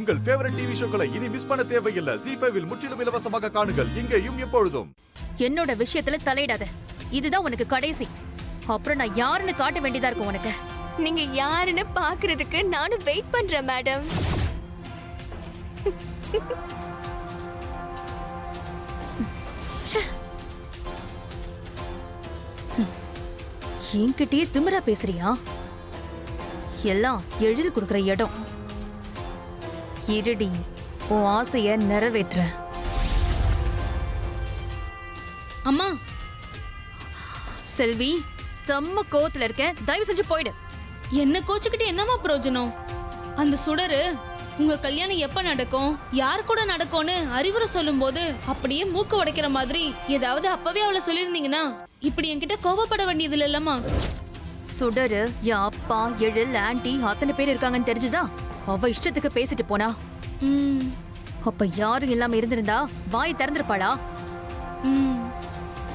உங்கள் favourite TV ஷோக்களை இனி miss பண்ண தேவையில்லை. ZEE5 இல் முற்றிலும் இலவசமாக காணுங்கள். இங்கேயும் எப்பொழுதும். என்னோட விஷயத்துல தலையிடாத. இதுதான் உனக்கு கடைசி. அப்புறம் நான் யாருன்னு காட்ட வேண்டியதா இருக்கும் உனக்கு. நீங்க யாருன்னு பாக்குறதுக்கு நானும் வெயிட் பண்றேன் மேடம். என்கிட்டயே திமிரா பேசுறியா? எல்லாம் எழில் கொடுக்கிற இடம். இருடி, உன் ஆசைய நிறைவேற்றுறேன். அம்மா, செல்வி, செம்ம கோவத்துல இருக்க. தயவு செஞ்சு போயிடு. என்ன கோச்சுக்கிட்டு என்னமா பிரயோஜனம்? அந்த சுடரு உங்க கல்யாணம் எப்ப நடக்கும், யார் கூட நடக்கும்னு அறிவுரை சொல்லும் போது அப்படியே மூக்கு உடைக்கிற மாதிரி ஏதாவது அப்பவே அவளை சொல்லிருந்தீங்கன்னா இப்படி என்கிட்ட கோவப்பட வேண்டியது இல்லம்மா. சுடரு, என் அப்பா, எழில், ஆன்டி அத்தனை பேர் இருக்காங்கன்னு தெரிஞ்சுதா அவ இஷ்டத்துக்கு பேசிட்டு போனா. அப்ப யாரும் இல்லாம இருந்திருந்தா வாய் திறந்திருப்பாளா?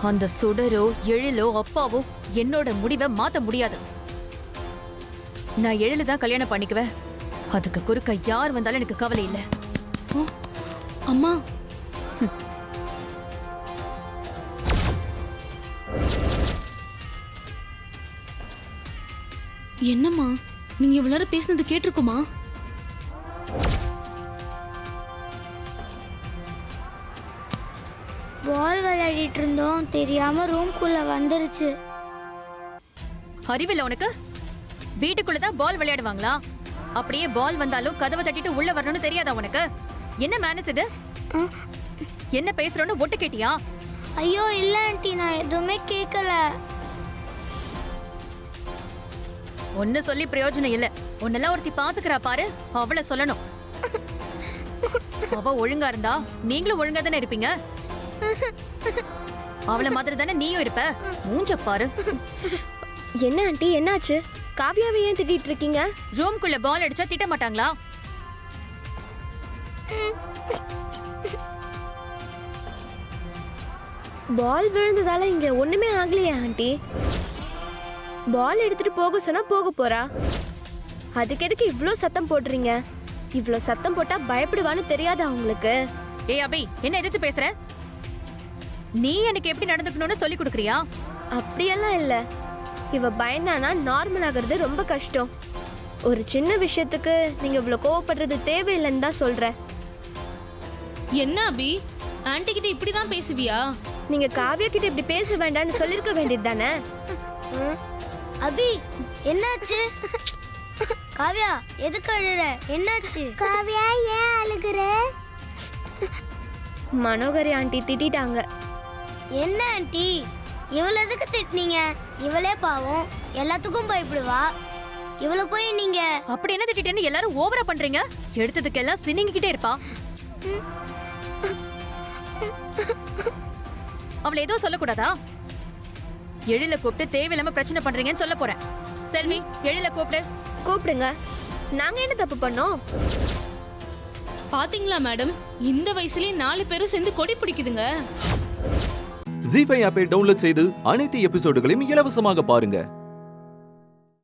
அந்த சுடரோ எழிலோ அப்பாவோ என்னோட முடிவை மாத்த முடியாது. நான் எழில்தான் கல்யாணம் பண்ணிக்குவேன். அதுக்கு குறுக்க யார் வந்தாலும் எனக்கு கவலை இல்லை. அம்மா, என்னம்மா நீங்க இவ்வளவு நேரம் பேசினது கேட்டிருக்குமா? பால் விளையாடிட்டு இருந்தோம், தெரியாம ரூம்குள்ள வந்துருச்சு. அறிவில்லை உனக்கு? வீட்டுக்குள்ளதான் பால் விளையாடுவாங்களா? அப்படியே பால் வந்தாலும் கதவை தட்டிட்டு உள்ள வரணும்னு தெரியாதா உனக்கு? என்ன மேனஸ் இது? என்ன பேசுறோன்னு ஒட்டு கேட்டியா? ஐயோ இல்ல ஆண்டி, நான் எதுவுமே கேட்கல. ஒன்னு சொல்லி பிரயோஜனம் இல்ல. உன்னெல்லாம் ஒருத்தி பாத்துக்கிறா பாரு, அவளை சொல்லணும். அவ ஒழுங்கா இருந்தா நீங்களும் ஒழுங்கா தானே இருப்பீங்க. அவளை மாதிரி தானே நீயும் இருப்ப. மூஞ்ச பாரு. என்ன ஆண்டி, என்னாச்சு? காவியாவை ஏன் திட்டிட்டு இருக்கீங்க? ரூம்குள்ள பால் அடிச்சா திட்ட மாட்டாங்களா? பால் விழுந்ததால இங்க ஒண்ணுமே ஆகலையா ஆண்டி? பால் எடுத்துட்டு போக சொன்னா போக போறா. அதுக்கு எதுக்கு இவ்ளோ சத்தம் போடுறீங்க? இவ்ளோ சத்தம் போட்டா பயப்படுவான்னு தெரியாதா உங்களுக்கு? ஏய் அபி, என்ன எதிர்த்து பேசுற? நீ எனக்கு எப்படி நடந்துக்கணும்னு சொல்லி கொடுக்கறியா? அப்படியெல்லாம் இல்ல. இவ பயந்தானா நார்மல் ஆகிறது ரொம்ப கஷ்டம். ஒரு சின்ன விஷயத்துக்கு நீங்க இவ்வளவு கோவப்படுறது தேவையில்லைன்னு தான் சொல்றேன். என்ன அபி, ஆன்டி கிட்ட இப்படிதான் பேசுவியா? நீங்க காவியா கிட்ட இப்படி பேச வேண்டாம்னு சொல்லிருக்க வேண்டியது தானே? அபி, என்னாச்சு? காவியா, எதுக்கு அழுற? என்னாச்சு? காவியா, ஏன் அழுகுற? மனோகரி ஆண்டி திட்டிட்டாங்க. என்ன ஆண்டி, இவள எதுக்கு திட்டினீங்க? இவளே பாவம், எல்லாத்துக்கும் பயப்படுவா. இவள போய் நீங்க அப்படி என்ன திட்டிட்டேன்னு எல்லாரும் ஓவரா பண்றீங்க? எடுத்ததுக்கெல்லாம் சினிங்கிட்டே இருப்பா. அவளை ஏதோ சொல்லக்கூடாதா? எழில கூப்பிட்டு தேவையில்லாம பிரச்சனை பண்றீங்கன்னு சொல்ல போறேன். செல்வி, எழில கூப்பிடு. கூப்பிடுங்க. நாங்க என்ன தப்பு பண்ணோம்? பாத்தீங்களா மேடம், இந்த வயசுலயே 4 பேரும் சேர்ந்து கொடி பிடிக்குதுங்க. ZEE5 ஆப்பை டவுன்லோட் செய்து அனைத்து எபிசோடுகளையும் இலவசமாக பாருங்க.